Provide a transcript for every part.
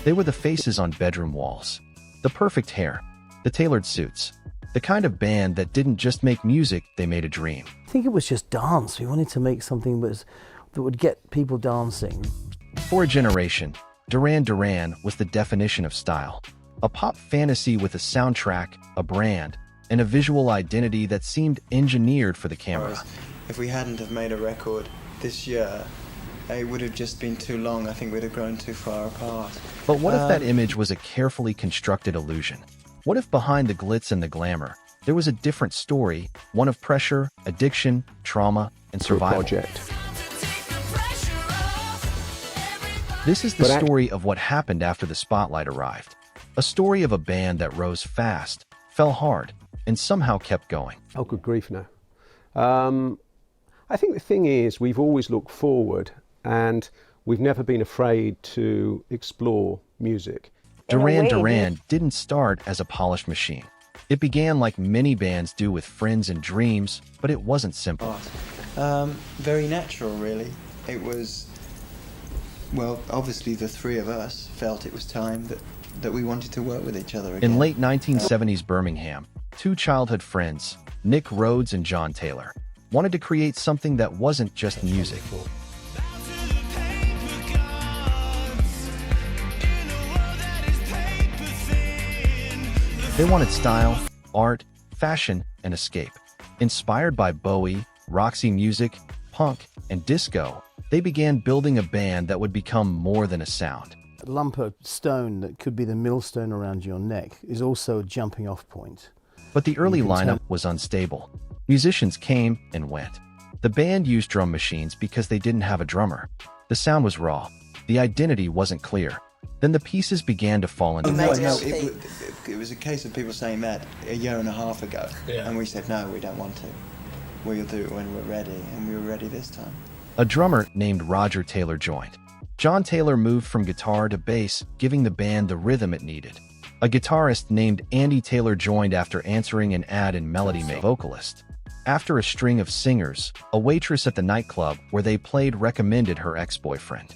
They were the faces on bedroom walls, the perfect hair, the tailored suits, the kind of band that didn't just make music, they made a dream. I think it was just dance. We wanted to make something that would get people dancing. For a generation, Duran Duran was the definition of style. A pop fantasy with a soundtrack, a brand, and a visual identity that seemed engineered for the camera. If we hadn't have made a record this year, it would have just been too long. I think we'd have grown too far apart. But what if that image was a carefully constructed illusion? What if behind the glitz and the glamour, there was a different story, one of pressure, addiction, trauma, and survival? This is the story of what happened after the spotlight arrived. A story of a band that rose fast, fell hard, and somehow kept going. Oh, good grief, no. I think the thing is, we've always looked forward, and we've never been afraid to explore music. Duran Duran didn't start as a polished machine. It began like many bands do, with friends and dreams, but it wasn't simple. Very natural, really. It was, well, obviously the three of us felt it was time that we wanted to work with each other again. In late 1970s Birmingham, two childhood friends, Nick Rhodes and John Taylor, wanted to create something that wasn't just music. They wanted style, art, fashion, and escape. Inspired by Bowie, Roxy Music, punk, and disco, they began building a band that would become more than a sound. A lump of stone that could be the millstone around your neck is also a jumping off point. But the early lineup was unstable. Musicians came and went. The band used drum machines because they didn't have a drummer. The sound was raw. The identity wasn't clear. Then the pieces began to fall into place. It was a case of people saying that a year and a half ago, and we said, no, we don't want to. We'll do it when we're ready, and we were ready this time. A drummer named Roger Taylor joined. John Taylor moved from guitar to bass, giving the band the rhythm it needed. A guitarist named Andy Taylor joined after answering an ad in Melody Maker. Vocalist. After a string of singers, a waitress at the nightclub where they played recommended her ex-boyfriend.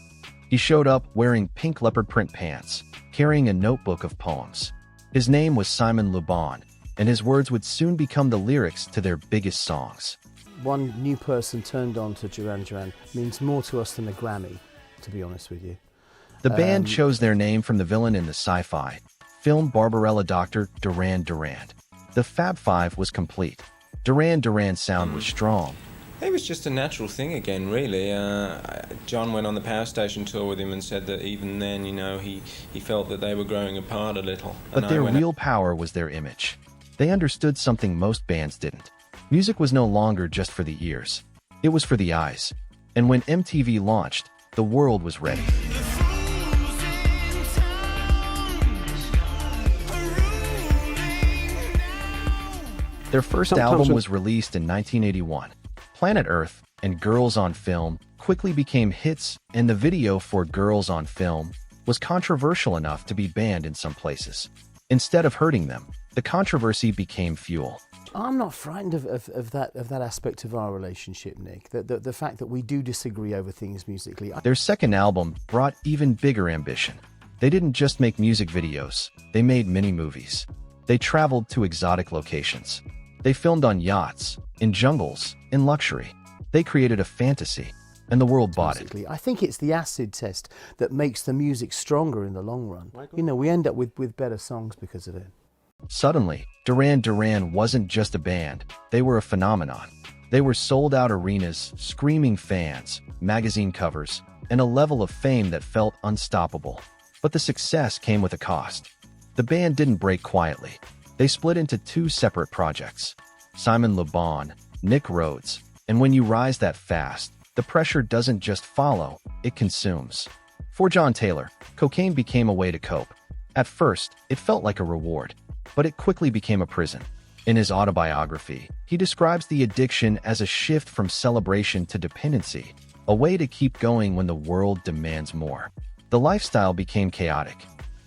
He showed up wearing pink leopard print pants, carrying a notebook of poems. His name was Simon Le Bon, and his words would soon become the lyrics to their biggest songs. One new person turned on to Duran Duran means more to us than a Grammy, to be honest with you. The band chose their name from the villain in the sci-fi film Barbarella, Dr. Duran Duran. The Fab Five was complete. Duran Duran's sound was strong. It was just a natural thing again, really. John went on the Power Station tour with him and said that even then, you know, he felt that they were growing apart a little. But their real power was their image. They understood something most bands didn't. Music was no longer just for the ears. It was for the eyes. And when MTV launched, the world was ready. Their first album was released in 1981. Planet Earth and Girls on Film quickly became hits, and the video for Girls on Film was controversial enough to be banned in some places. Instead of hurting them, the controversy became fuel. I'm not frightened of that aspect of our relationship, Nick. The fact that we do disagree over things musically. Their second album brought even bigger ambition. They didn't just make music videos, they made mini-movies. They traveled to exotic locations. They filmed on yachts, in jungles, in luxury. They created a fantasy, and the world bought it. I think it's the acid test that makes the music stronger in the long run. You know, we end up with better songs because of it. Suddenly, Duran Duran wasn't just a band, they were a phenomenon. They were sold-out arenas, screaming fans, magazine covers, and a level of fame that felt unstoppable. But the success came with a cost. The band didn't break quietly. They split into two separate projects. Simon Le Bon, Nick Rhodes. And when you rise that fast, the pressure doesn't just follow, it consumes. For John Taylor, cocaine became a way to cope. At first, it felt like a reward, but it quickly became a prison. In his autobiography, he describes the addiction as a shift from celebration to dependency, a way to keep going when the world demands more. The lifestyle became chaotic.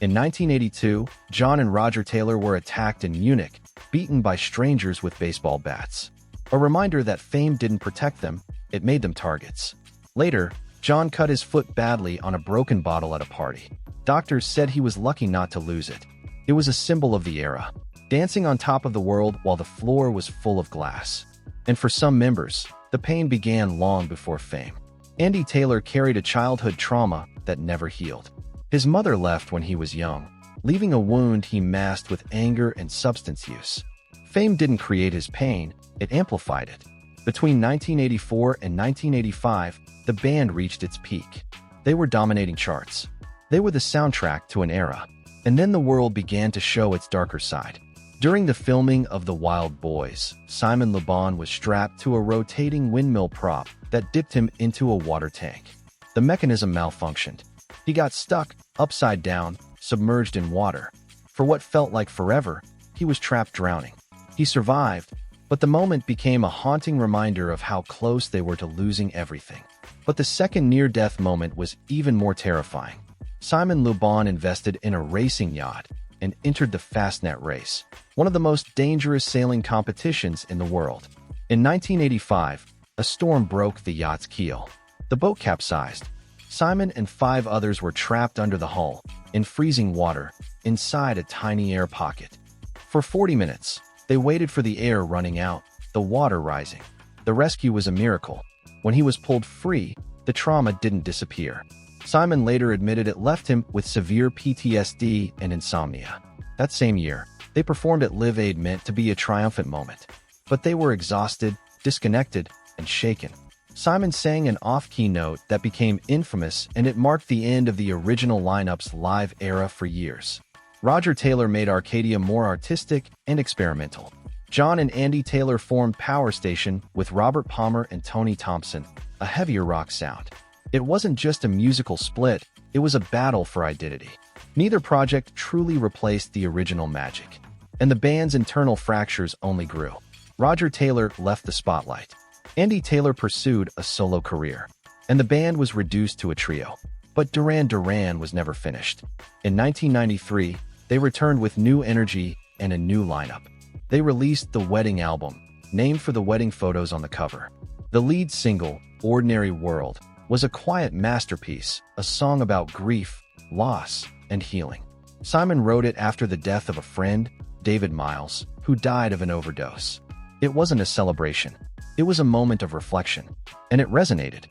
In 1982, John and Roger Taylor were attacked in Munich, beaten by strangers with baseball bats. A reminder that fame didn't protect them, it made them targets. Later, John cut his foot badly on a broken bottle at a party. Doctors said he was lucky not to lose it. It was a symbol of the era, dancing on top of the world while the floor was full of glass. And for some members, the pain began long before fame. Andy Taylor carried a childhood trauma that never healed. His mother left when he was young, leaving a wound he masked with anger and substance use. Fame didn't create his pain, it amplified it. Between 1984 and 1985, the band reached its peak. They were dominating charts. They were the soundtrack to an era. And then the world began to show its darker side. During the filming of The Wild Boys, Simon Le Bon was strapped to a rotating windmill prop that dipped him into a water tank. The mechanism malfunctioned. He got stuck, upside down, submerged in water. For what felt like forever, he was trapped drowning. He survived, but the moment became a haunting reminder of how close they were to losing everything. But the second near-death moment was even more terrifying. Simon Le Bon invested in a racing yacht and entered the Fastnet race, one of the most dangerous sailing competitions in the world. In 1985, a storm broke the yacht's keel. The boat capsized. Simon and 5 others were trapped under the hull, in freezing water, inside a tiny air pocket. For 40 minutes, they waited for the air running out, the water rising. The rescue was a miracle. When he was pulled free, the trauma didn't disappear. Simon later admitted it left him with severe PTSD and insomnia. That same year, they performed at Live Aid, meant to be a triumphant moment. But they were exhausted, disconnected, and shaken. Simon sang an off-key note that became infamous, and it marked the end of the original lineup's live era for years. Roger Taylor made Arcadia more artistic and experimental. John and Andy Taylor formed Power Station with Robert Palmer and Tony Thompson, a heavier rock sound. It wasn't just a musical split, it was a battle for identity. Neither project truly replaced the original magic, and the band's internal fractures only grew. Roger Taylor left the spotlight. Andy Taylor pursued a solo career, and the band was reduced to a trio. But Duran Duran was never finished. In 1993, they returned with new energy and a new lineup. They released the Wedding album, named for the wedding photos on the cover. The lead single, Ordinary World, was a quiet masterpiece, a song about grief, loss, and healing. Simon wrote it after the death of a friend, David Miles, who died of an overdose. It wasn't a celebration. It was a moment of reflection, and it resonated.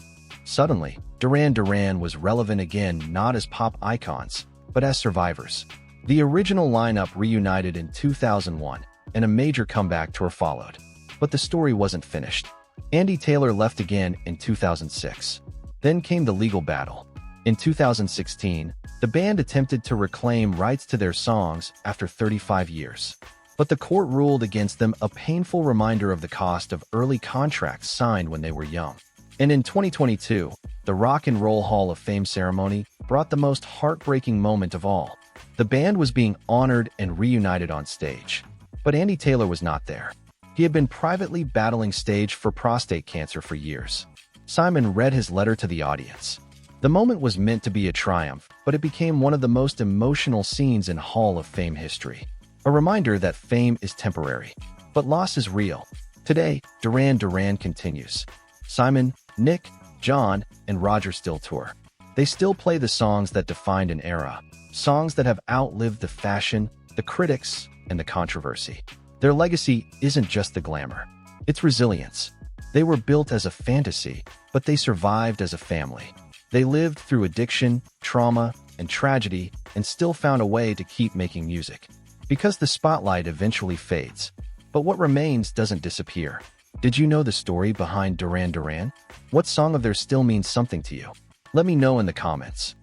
Suddenly, Duran Duran was relevant again, not as pop icons, but as survivors. The original lineup reunited in 2001, and a major comeback tour followed. But the story wasn't finished. Andy Taylor left again in 2006. Then came the legal battle. In 2016, the band attempted to reclaim rights to their songs after 35 years. But the court ruled against them, a painful reminder of the cost of early contracts signed when they were young. And in 2022, the Rock and Roll Hall of Fame ceremony brought the most heartbreaking moment of all. The band was being honored and reunited on stage. But Andy Taylor was not there. He had been privately battling stage for prostate cancer for years. Simon read his letter to the audience. The moment was meant to be a triumph, but it became one of the most emotional scenes in Hall of Fame history. A reminder that fame is temporary, but loss is real. Today, Duran Duran continues. Simon, Nick, John, and Roger still tour. They still play the songs that defined an era, songs that have outlived the fashion, the critics, and the controversy. Their legacy isn't just the glamour, it's resilience. They were built as a fantasy, but they survived as a family. They lived through addiction, trauma, and tragedy, and still found a way to keep making music. Because the spotlight eventually fades, but what remains doesn't disappear. Did you know the story behind Duran Duran? What song of theirs still means something to you? Let me know in the comments.